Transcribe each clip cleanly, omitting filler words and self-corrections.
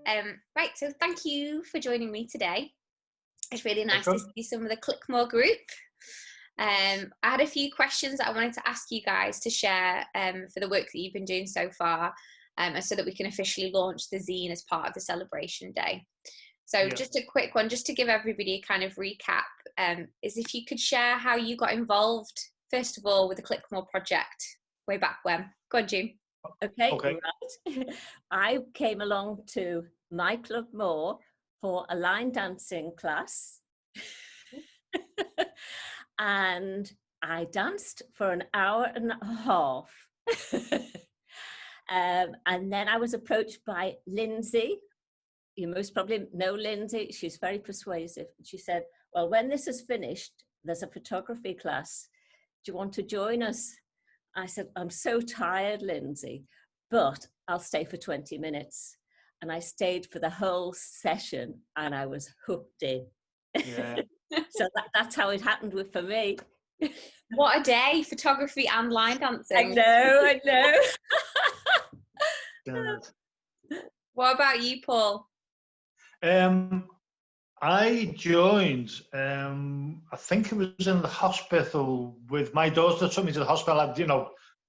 Right, so thank you for joining me today. It's really nice to Welcome. see some of the Clickmoor group. I had a few questions that I wanted to ask you guys to share for the work that you've been doing so far, so that we can officially launch the zine as part of the celebration day. So just a quick one, just to give everybody a kind of recap, is if you could share how you got involved, first of all, with the Clickmoor project way back when. Go on, June. Okay. Okay. Right. I came along to MyClubmoor for a line dancing class. And I danced for an hour and a half. And then I was approached by Lindsay. You most probably know Lindsay. She's very persuasive. She said, well, when this is finished, there's a photography class. Do you want to join us? I said, I'm so tired, Lindsay, but I'll stay for 20 minutes. And I stayed for the whole session and I was hooked in. Yeah. So that's how it happened for me. What a day, photography and line dancing. I know. What about you, Paul? I joined, I think it was in the hospital with my daughter took me to the hospital. I had,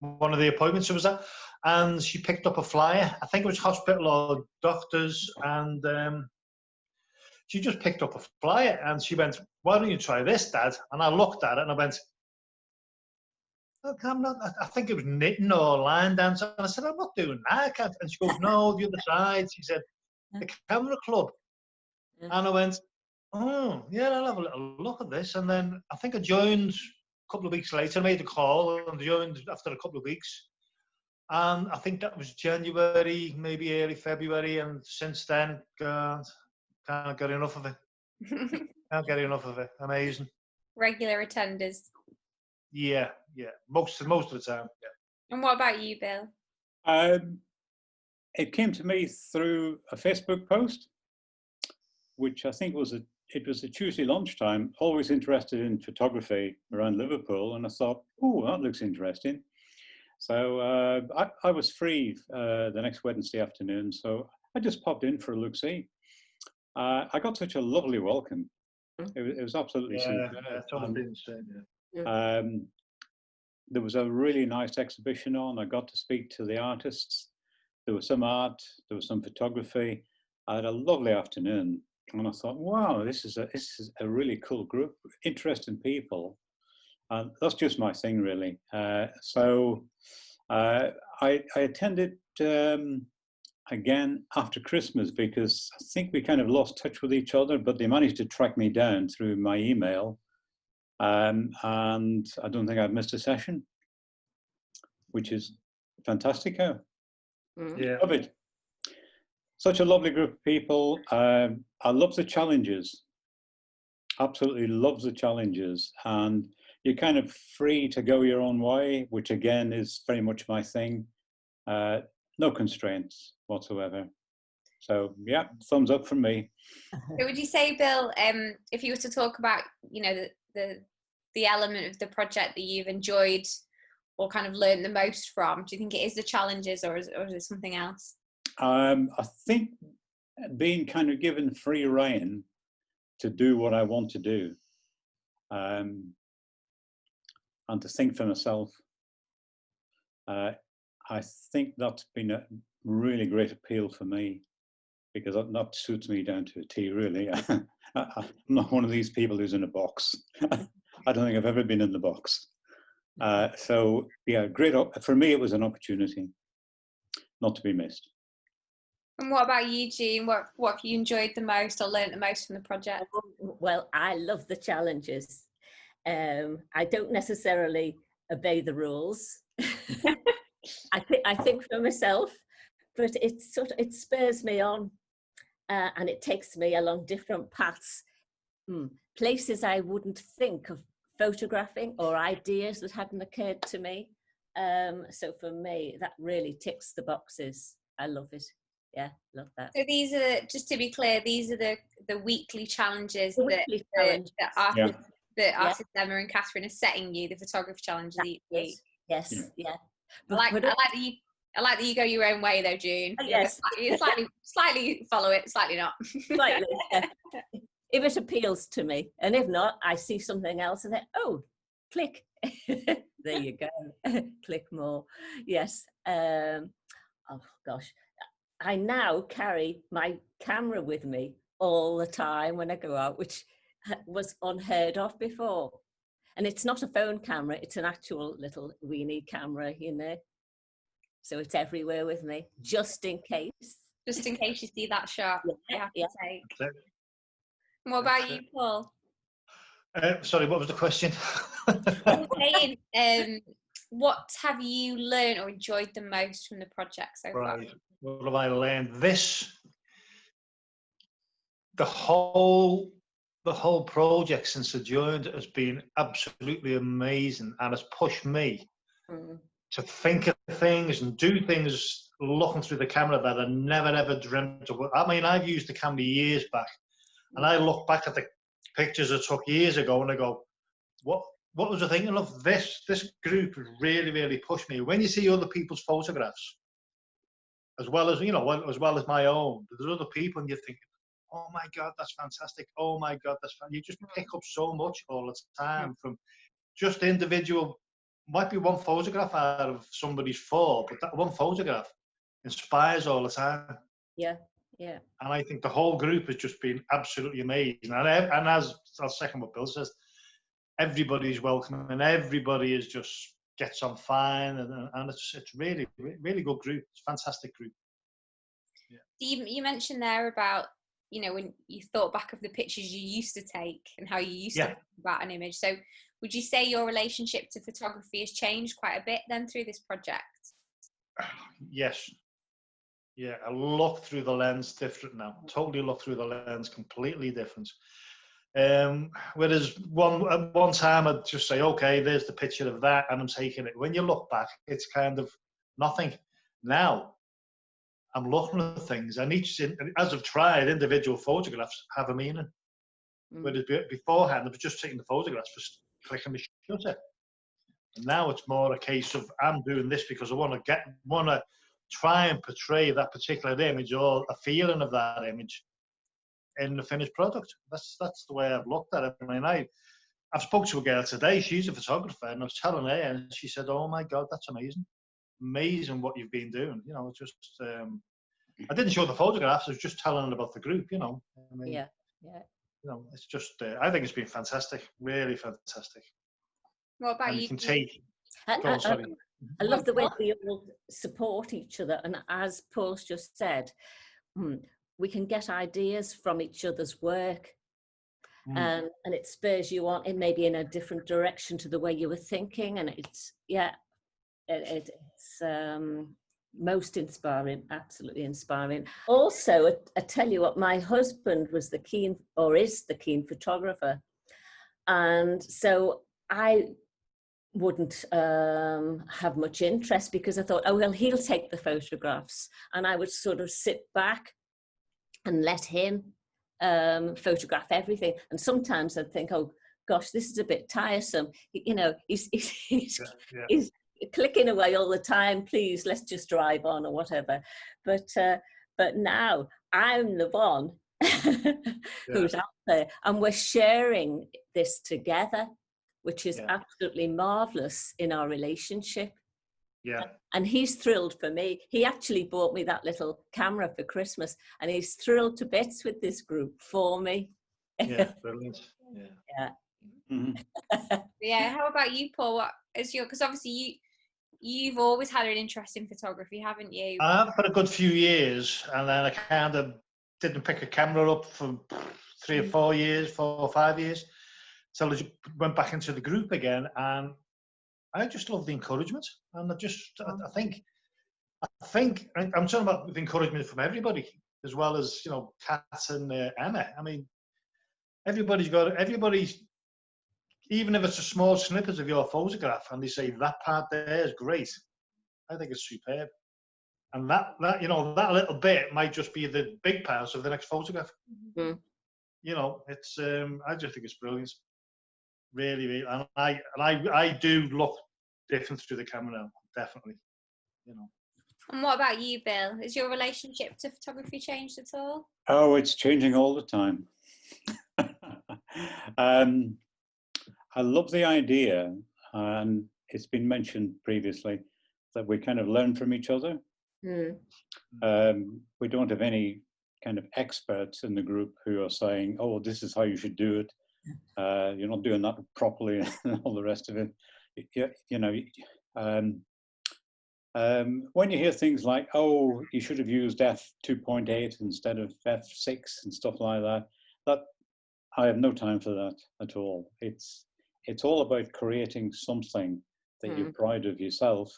one of the appointments I was at, and she picked up a flyer. I think it was hospital or doctors, and she just picked up a flyer and she went, why don't you try this, Dad? And I looked at it and I went, look, I'm not, I think it was knitting or line dancing. And I said, I'm not doing that. I can't. And she goes, no, the other side. She said, the camera club. And I went, oh, yeah, I'll have a little look at this. And then I think I joined a couple of weeks later, made a call and joined after a couple of weeks. And I think that was January, maybe early February. And since then, God, can't get enough of it. Can't get enough of it. Amazing. Regular attenders. Yeah. Most of the time. Yeah. And what about you, Bill? It came to me through a Facebook post, which I think was a Tuesday lunchtime. Always interested in photography around Liverpool, and I thought, oh, that looks interesting. So I was free the next Wednesday afternoon, so I just popped in for a look-see. I got such a lovely welcome. It was absolutely superb. That's what I didn't say. There was a really nice exhibition on. I got to speak to the artists. There was some art, there was some photography. I had a lovely afternoon, and I thought, wow, this is a really cool group, interesting people. That's just my thing, really. So I attended again after Christmas, because I think we kind of lost touch with each other, but they managed to track me down through my email. And I don't think I've missed a session, which is fantastic. Yeah. Love it. Such a lovely group of people. I love the challenges. Absolutely love the challenges. And you're kind of free to go your own way, which again is very much my thing. No constraints whatsoever. So yeah, thumbs up from me. So would you say, Bill, if you were to talk about, the element of the project that you've enjoyed or kind of learned the most from, do you think it is the challenges, or is it something else? I think being kind of given free rein to do what I want to do, and to think for myself. I think that's been a really great appeal for me, because that suits me down to a T, really. I'm not one of these people who's in a box. I don't think I've ever been in the box. So yeah, great. For me, it was an opportunity not to be missed. And what about you, Jean? What have you enjoyed the most or learned the most from the project? Well, I love the challenges. I don't necessarily obey the rules. I think for myself, but it spurs me on, and it takes me along different paths, places I wouldn't think of photographing, or ideas that hadn't occurred to me. So for me, that really ticks the boxes. I love it. Yeah, love that. So these are, just to be clear, these are the weekly challenges that artist Emma and Katherine are setting you, the photography challenges each week. Yes. I like that I like that you go your own way though, June. Yes. You slightly follow it, slightly not. Slightly, yeah. If it appeals to me, and if not, I see something else and then, oh, click. There you go. Clickmoor. Yes. Oh gosh. I now carry my camera with me all the time when I go out, which was unheard of before. And it's not a phone camera, it's an actual little weenie camera, you know. So it's everywhere with me, just in case. Just in case you see that shot, you have to take. And what about you, Paul? Sorry, what was the question? I was saying, what have you learned or enjoyed the most from the project so far? What have I learned? The whole project since I joined has been absolutely amazing, and has pushed me to think of things and do things looking through the camera that I never ever dreamt of. I mean, I've used the camera years back, and I look back at the pictures I took years ago and I go, what was I thinking of? This group has really pushed me. When you see other people's photographs, as well as my own, there's other people and you're thinking, oh my God, that's fantastic. Oh my God, that's fantastic. You just pick up so much all the time from just individual, might be one photograph out of somebody's 4, but that one photograph inspires all the time. Yeah. And I think the whole group has just been absolutely amazing. And as I'll second what Bill says, everybody's welcome and everybody is just gets on fine, and it's really good group. It's a fantastic group. Yeah. You mentioned there about, when you thought back of the pictures you used to take and how you used to think about an image. So would you say your relationship to photography has changed quite a bit then through this project? Yes. Yeah, I look through the lens different now. Totally look through the lens completely different. Whereas one time I'd just say, okay, there's the picture of that, and I'm taking it. When you look back, it's kind of nothing. Now I'm looking at things, and as I've tried, individual photographs have a meaning. Whereas beforehand, I was just taking the photographs for clicking the shutter. And now it's more a case of I'm doing this because I want to try and portray that particular image or a feeling of that image in the finished product. That's the way I've looked at it. I mean, I've spoke to a girl today. She's a photographer, and I was telling her, and she said, "Oh my God, that's amazing what you've been doing." It's just I didn't show the photographs. I was just telling her about the group. I mean, yeah. It's just I think it's been fantastic, really fantastic. What about and you? Can take. I love the way we all support each other, and as Paul's just said, we can get ideas from each other's work, and it spurs you on in maybe in a different direction to the way you were thinking, and it's most inspiring, absolutely inspiring. Also, I tell you what, my husband is the keen photographer, and so I wouldn't have much interest because I thought, oh well, he'll take the photographs, and I would sort of sit back and let him photograph everything. And sometimes I'd think, oh gosh, this is a bit tiresome. He's clicking away all the time. Please, let's just drive on or whatever. But now I'm the one who's out there, and we're sharing this together, which is absolutely marvelous in our relationship. Yeah. And he's thrilled for me. He actually bought me that little camera for Christmas, and he's thrilled to bits with this group for me. Yeah, brilliant. Yeah. Yeah. How about you, Paul? What is your? Because obviously you've always had an interest in photography, haven't you? I have for a good few years, and then I kind of didn't pick a camera up for 3 or 4 years, 4 or 5 years, so I went back into the group again, and I just love the encouragement, and I think I'm talking about the encouragement from everybody, as well as Kat and Emma. I mean, everybody's, even if it's a small snippet of your photograph, and they say that part there is great, I think it's superb. And that little bit might just be the big part of the next photograph. It's I just think it's brilliant. Really, really, and I do look different through the camera now, definitely. And what about you, Bill? Has your relationship to photography changed at all? Oh, it's changing all the time. I love the idea, and it's been mentioned previously, that we kind of learn from each other. We don't have any kind of experts in the group who are saying, oh, this is how you should do it. You're not doing that properly and all the rest of it. You know, when you hear things like, oh, you should have used f2.8 instead of f6 and stuff like that, I have no time for that at all. It's all about creating something that you're proud of yourself.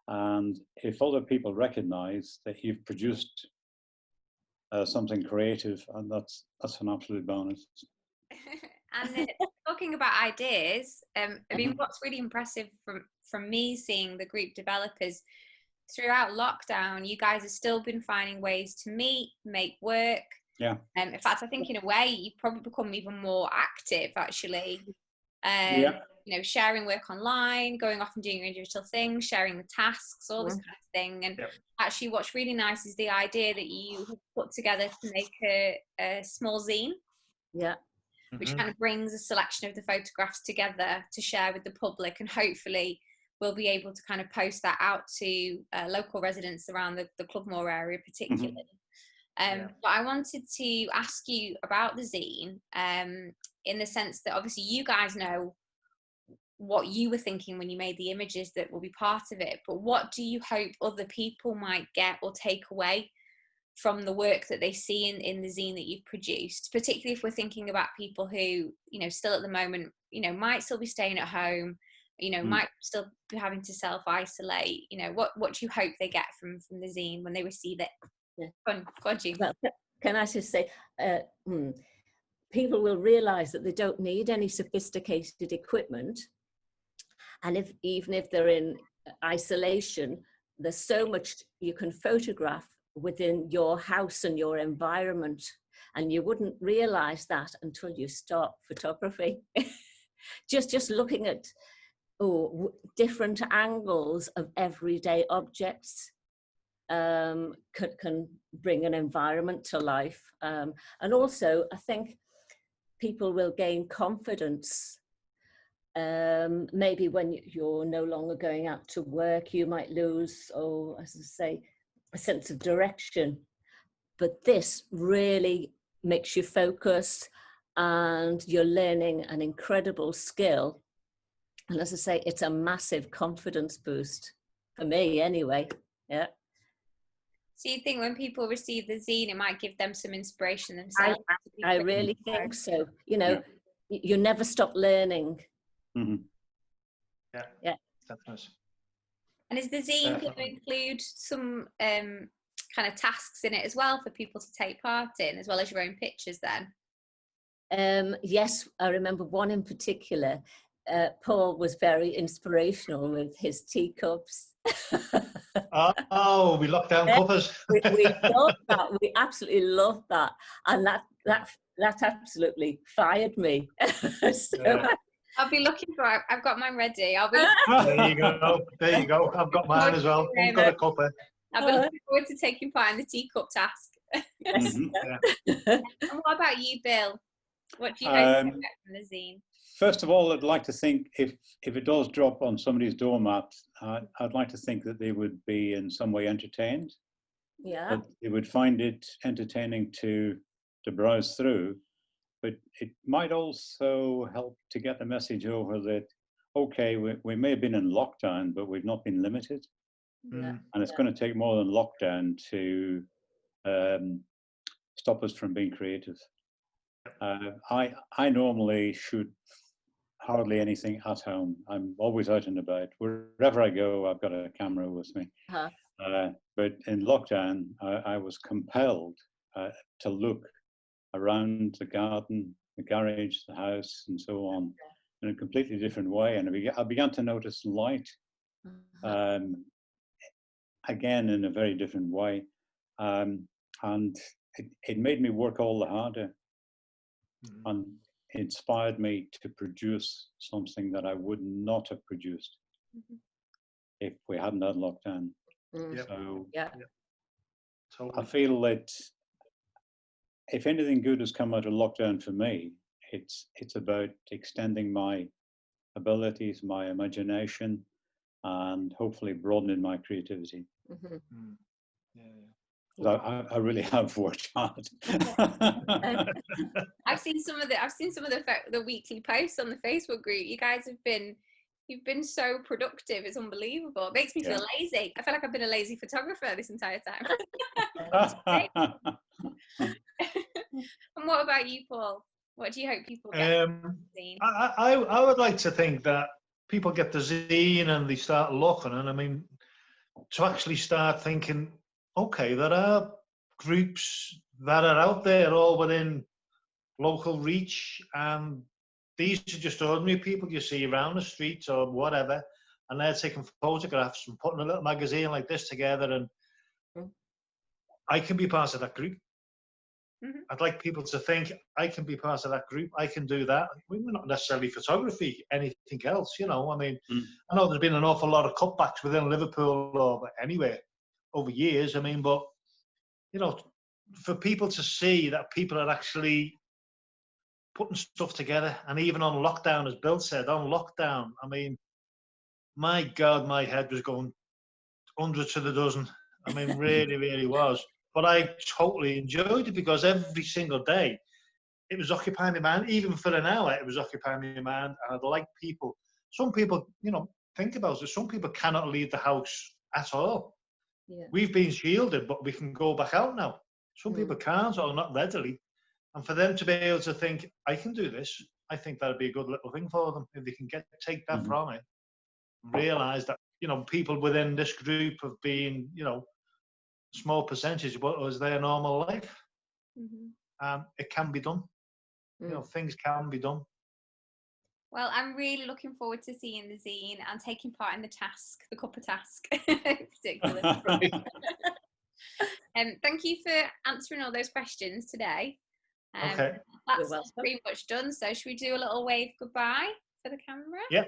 And if other people recognize that you've produced something creative, and that's an absolute bonus. And talking about ideas, I mean, what's really impressive from me seeing the group developers throughout lockdown, you guys have still been finding ways to meet, make work. Yeah. In fact, I think in a way you've probably become even more active, actually. Yeah. You know, sharing work online, going off and doing your individual things, sharing the tasks, all this kind of thing. And actually, what's really nice is the idea that you have put together to make a small zine. Yeah. Which kind of brings a selection of the photographs together to share with the public, and hopefully we'll be able to kind of post that out to local residents around the Clubmoor area particularly. But I wanted to ask you about the zine in the sense that obviously you guys know what you were thinking when you made the images that will be part of it, but what do you hope other people might get or take away from the work that they see in the zine that you've produced, particularly if we're thinking about people who, you know, still at the moment, you know, might still be staying at home, you know, might still be having to self-isolate, you know, what do you hope they get from the zine when they receive it? Go on, Jean. Well, can I just say, people will realize that they don't need any sophisticated equipment. And even if they're in isolation, there's so much you can photograph within your house and your environment, and you wouldn't realize that until you start photography. just looking at different angles of everyday objects can bring an environment to life. And also, I think people will gain confidence. Maybe when you're no longer going out to work, you might lose, as I say, a sense of direction. But this really makes you focus, and you're learning an incredible skill. And as I say, it's a massive confidence boost for me anyway. Yeah. So you think when people receive the zine, it might give them some inspiration themselves? I really think so. You know, you never stop learning. Yeah, definitely. And is the zine going to include some kind of tasks in it as well for people to take part in, as well as your own pictures then? Yes, I remember one in particular. Paul was very inspirational with his teacups. We locked down covers. we loved that. We absolutely loved that, and that absolutely fired me. I'll be looking for it. I've got mine ready. I'll be There you go. There you go. I've got mine as well. I've got a cuppa. I'll be looking forward to taking part in the teacup task. And what about you, Bill? What do you hope to get from the zine? First of all, I'd like to think if it does drop on somebody's doormat, I'd like to think that they would be in some way entertained. Yeah. That they would find it entertaining to browse through, but it might also help to get the message over that, okay, we may have been in lockdown, but we've not been limited. And it's going to take more than lockdown to stop us from being creative. I normally shoot hardly anything at home. I'm always out and about. Wherever I go, I've got a camera with me. But in lockdown, I was compelled to look around the garden, the garage, the house, and so on, in a completely different way. And I began to notice light, again, in a very different way. And it made me work all the harder. And inspired me to produce something that I would not have produced if we hadn't had lockdown. So Totally. I feel that if anything good has come out of lockdown for me, it's about extending my abilities, my imagination, and hopefully broadening my creativity. I really have worked hard. I've seen some of the weekly posts on the Facebook group. You guys you've been so productive. It's unbelievable. It makes me feel lazy. I feel like I've been a lazy photographer this entire time. And what about you, Paul? What do you hope people get from the zine? I would like to think that people get the zine and they start looking, and I mean, to actually start thinking, okay, there are groups that are out there all within local reach, and these are just ordinary people you see around the streets or whatever, and they're taking photographs and putting a little magazine like this together, and I can be part of that group. I'd like people to think I can be part of that group. I can do that. We're not necessarily photography, anything else, you know. I mean, I know there's been an awful lot of cutbacks within Liverpool or anywhere over years. I mean, but, you know, for people to see that people are actually putting stuff together, and even on lockdown, as Bill said, on lockdown, I mean, my God, my head was going 100 to the dozen. I mean, really, really was. But I totally enjoyed it because every single day it was occupying my mind. Even for an hour, it was occupying my mind. And I'd like people, some people, you know, think about it. Some people cannot leave the house at all. We've been shielded, but we can go back out now. Some people can't or not readily. And for them to be able to think, I can do this, I think that'd be a good little thing for them. If they can take that from it, realise that, you know, people within this group have been, you know, small percentage of what was their normal life. It can be done. You know, things can be done. Well, I'm really looking forward to seeing the zine and taking part in the task, the cuppa task in particular. Thank you for answering all those questions today. Okay. That's pretty much done. So should we do a little wave goodbye for the camera? Yep.